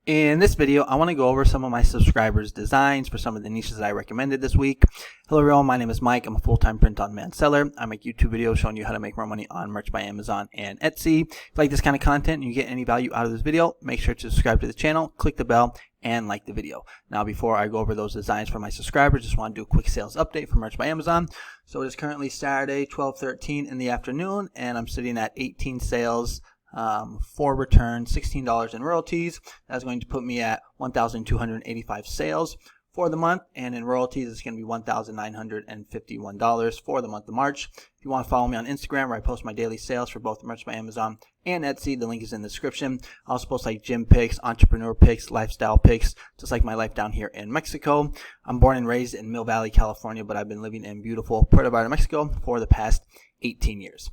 In this video, I want to go over some of my subscribers' designs for some of the niches that I recommended this week. Hello everyone, my name is Mike. I'm a full-time print-on-demand seller. I make YouTube videos showing you how to make more money on Merch by Amazon and Etsy. If you like this kind of content and you get any value out of this video, make sure to subscribe to the channel, click the bell, and like the video. Now, before I go over those designs for my subscribers, just want to do a quick sales update for Merch by Amazon. So it is currently Saturday, 12:13 in the afternoon, and I'm sitting at 18 sales, 4 returns, $16 in royalties. That's going to put me at 1,285 sales for the month, and in royalties it's going to be $1,951 for the month of March. If you want to follow me on Instagram, where I post my daily sales for both Merch by Amazon and Etsy, the link is in the description. I also post like gym pics, entrepreneur pics, lifestyle pics, just like my life down here in Mexico. I'm born and raised in Mill Valley, California, but I've been living in beautiful Puerto Vallarta, Mexico for the past 18 years.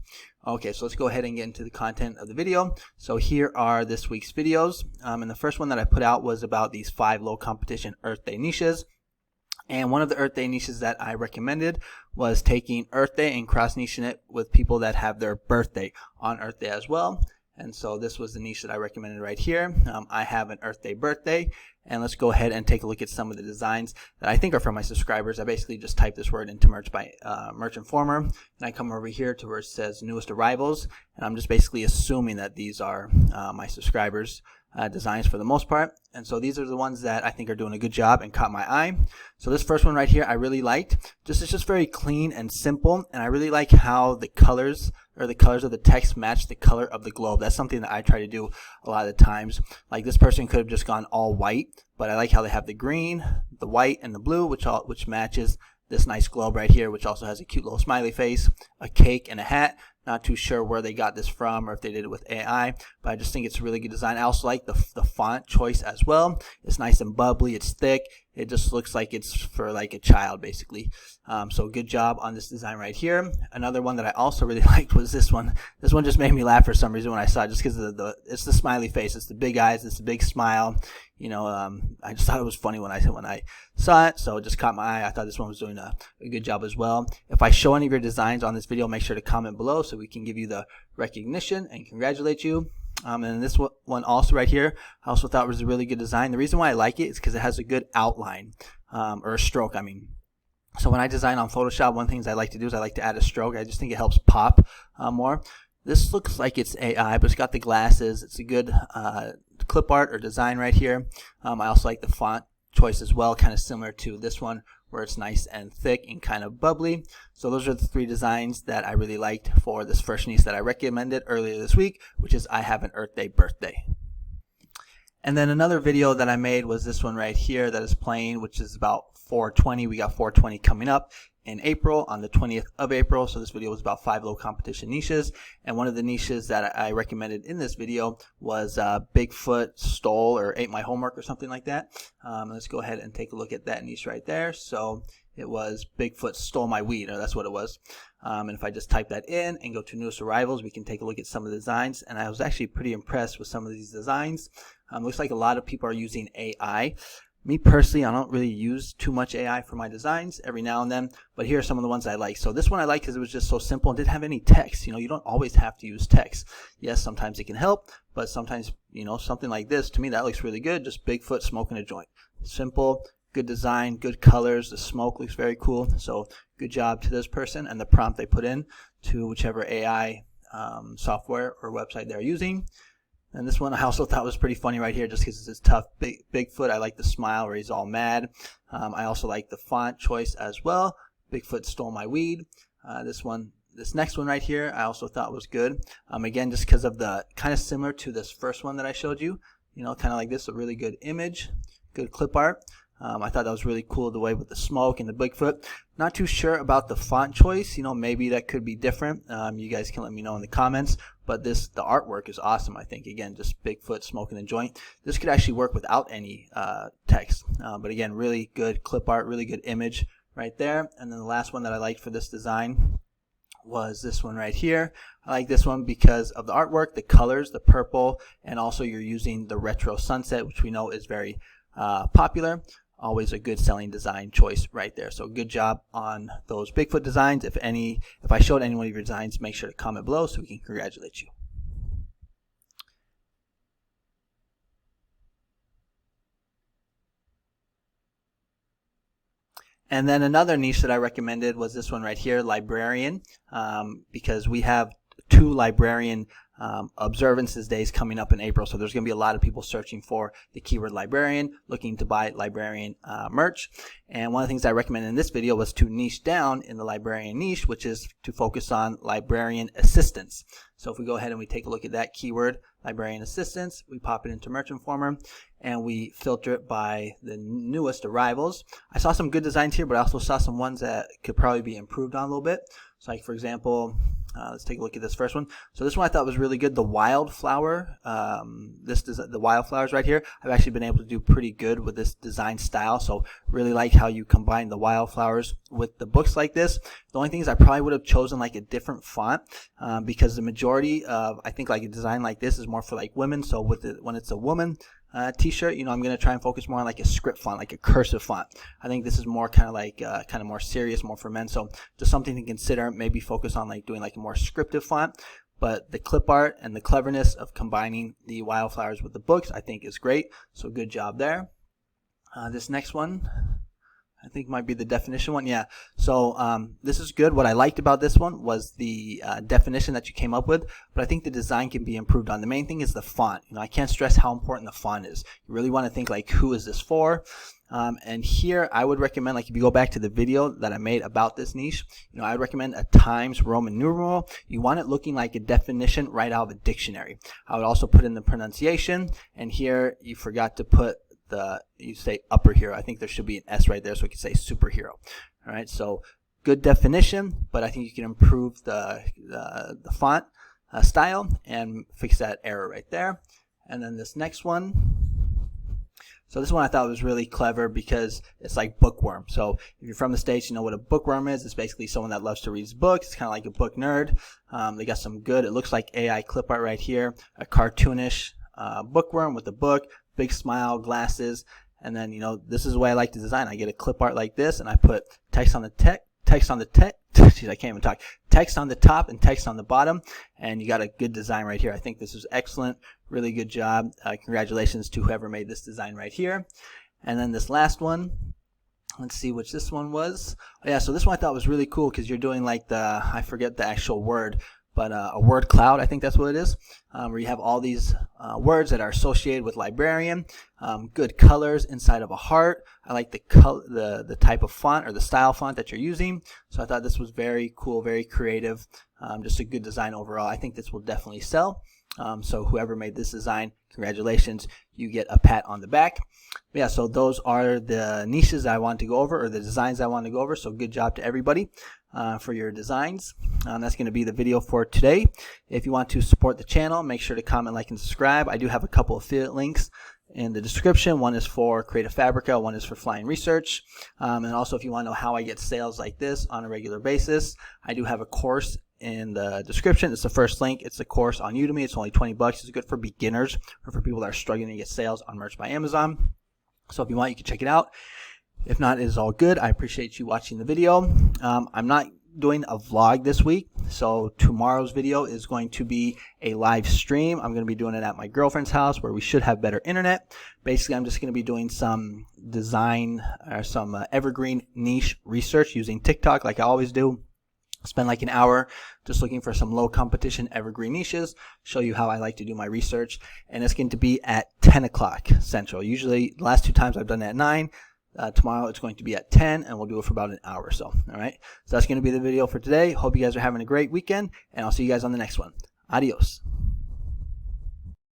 Okay, so let's go ahead and get into the content of the video. So here are this week's videos. And the first one that I put out was about these 5 low competition Earth Day niches. And one of the Earth Day niches that I recommended was taking Earth Day and cross niching it with people that have their birthday on Earth Day as well. And so this was the niche that I recommended right here. I have an Earth Day birthday, and let's go ahead and take a look at some of the designs that I think are from my subscribers. I basically just type this word into Merch Informer, and I come over here to where it says newest arrivals, and I'm just basically assuming that these are my subscribers' designs for the most part. And so these are the ones that I think are doing a good job and caught my eye. So this first one right here I really liked. It's just very clean and simple, and I really like how the colors of the text match the color of the globe. That's something that I try to do a lot of the times. Like, this person could have just gone all white, but I like how they have the green, the white, and the blue, which matches this nice globe right here, which also has a cute little smiley face, a cake, and a hat. Not too sure where they got this from or if they did it with AI, but I just think it's a really good design. I also like the font choice as well. It's nice and bubbly. It's thick. It just looks like it's for like a child, basically. So good job on this design right here. Another one that I also really liked was this one. This one just made me laugh for some reason when I saw it, just because it's the smiley face. It's the big eyes. It's the big smile. You know, I just thought it was funny when I saw it, so it just caught my eye. I thought this one was doing a good job as well. If I show any of your designs on this video, make sure to comment below so we can give you the recognition and congratulate you. And this one also right here, I also thought was a really good design. The reason why I like it is because it has a good outline, or a stroke, I mean. So when I design on Photoshop, one of the things I like to do is I like to add a stroke. I just think it helps pop more. This looks like it's AI, but it's got the glasses. It's a good clip art or design right here. I also like the font choice as well, kind of similar to this one, where it's nice and thick and kind of bubbly. So those are the 3 designs that I really liked for this first niche that I recommended earlier this week, which is I have an Earth Day birthday. And then another video that I made was this one right here that is playing, which is about 420. We got 420 coming up in April, on the 20th of April. So this video was about 5 low competition niches, and one of the niches that I recommended in this video was Bigfoot stole or ate my homework or something like that. Let's go ahead and take a look at that niche right there. So it was Bigfoot stole my weed, or that's what it was. And if I just type that in and go to newest arrivals, we can take a look at some of the designs, and I was actually pretty impressed with some of these designs. Looks like a lot of people are using AI. Me personally, I don't really use too much AI for my designs, every now and then, but here are some of the ones I like. So this one I like because it was just so simple and didn't have any text. You know, you don't always have to use text. Yes, sometimes it can help, but sometimes, you know, something like this, to me, that looks really good. Just Bigfoot smoking a joint. Simple, good design, good colors. The smoke looks very cool. So good job to this person and the prompt they put in to whichever AI software or website they're using. And this one I also thought was pretty funny right here, just because it's tough. Bigfoot, I like the smile where he's all mad. I also like the font choice as well. Bigfoot stole my weed. This next one right here, I also thought was good. Again, just because of the kind of similar to this first one that I showed you. You know, kind of like this, a really good image, good clip art. I thought that was really cool, the way with the smoke and the Bigfoot. Not too sure about the font choice. You know, maybe that could be different. You guys can let me know in the comments. But the artwork is awesome, I think. Again, just Bigfoot smoking a joint. This could actually work without any text. But again, really good clip art, really good image right there. And then the last one that I liked for this design was this one right here. I like this one because of the artwork, the colors, the purple, and also you're using the retro sunset, which we know is very popular. Always a good selling design choice right there. So good job on those Bigfoot designs. If I showed any one of your designs, make sure to comment below so we can congratulate you. And then another niche that I recommended was this one right here, Librarian, because we have 2 Librarian observances days coming up in April. So there's going to be a lot of people searching for the keyword librarian, looking to buy librarian merch. And one of the things I recommended in this video was to niche down in the librarian niche, which is to focus on librarian assistants. So if we go ahead and we take a look at that keyword, librarian assistants, we pop it into Merch Informer and we filter it by the newest arrivals. I saw some good designs here, but I also saw some ones that could probably be improved on a little bit. So like for example, let's take a look at this first one. So this one I thought was really good. The wildflower, the wildflowers right here, I've actually been able to do pretty good with this design style. So really like how you combine the wildflowers with the books like this. The only thing is I probably would have chosen like a different font because the majority of, I think like a design like this is more for like women. So with it, when it's a woman t-shirt, you know, I'm going to try and focus more on like a script font, like a cursive font. I think this is more kind of like kind of more serious, more for men. So just something to consider, maybe focus on like doing like a more scriptive font. But the clip art and the cleverness of combining the wildflowers with the books, I think is great. So good job there. This next one, I think might be the definition one. Yeah. So this is good. What I liked about this one was the definition that you came up with, but I think the design can be improved on. The main thing is the font. You know, I can't stress how important the font is. You really want to think like, who is this for? And here I would recommend, like if you go back to the video that I made about this niche, you know, I would recommend a Times Roman numeral. You want it looking like a definition right out of a dictionary. I would also put in the pronunciation, and here you forgot to put you say upper hero. I think there should be an S right there so we can say superhero. All right, so good definition, but I think you can improve the font style and fix that error right there. And then this next one. So this one I thought was really clever because it's like bookworm. So if you're from the States, you know what a bookworm is. It's basically someone that loves to read books. It's kind of like a book nerd. They got some good, it looks like AI clip art right here, a cartoonish bookworm with a book, big smile, glasses, and then, you know, this is the way I like to design. I get a clip art like this, and I put text on the text on the jeez, I can't even talk. Text on the top and text on the bottom, and you got a good design right here. I think this is excellent. Really good job. Congratulations to whoever made this design right here. And then this last one, let's see which this one was. Oh, yeah, so this one I thought was really cool because you're doing like I forget the actual word, but a word cloud, I think that's what it is, where you have all these words that are associated with librarian, good colors inside of a heart. I like the type of font or the style font that you're using. So I thought this was very cool, very creative, just a good design overall. I think this will definitely sell. So whoever made this design, congratulations, you get a pat on the back. Yeah, so those are the niches I want to go over, or the designs I want to go over. So good job to everybody for your designs. That's going to be the video for today. If you want to support the channel, make sure to comment, like, and subscribe. I do have a couple of affiliate links in the description. One is for Creative Fabrica, one is for Flying Research. And also if you want to know how I get sales like this on a regular basis, I do have a course in the description. It's the first link. It's a course on Udemy. It's only 20 bucks. It's good for beginners or for people that are struggling to get sales on Merch by Amazon. So if you want, you can check it out. If not, it is all good. I appreciate you watching the video. I'm not doing a vlog this week, so tomorrow's video is going to be a live stream. I'm going to be doing it at my girlfriend's house where we should have better internet. Basically, I'm just going to be doing some design or some evergreen niche research using TikTok like I always do. Spend like an hour just looking for some low competition evergreen niches, show you how I like to do my research, and it's going to be at 10 o'clock Central. Usually, the last 2 times I've done it at 9. Tomorrow it's going to be at 10, and we'll do it for about an hour or so. All right, so that's going to be the video for today. Hope you guys are having a great weekend, and I'll see you guys on the next one. Adios.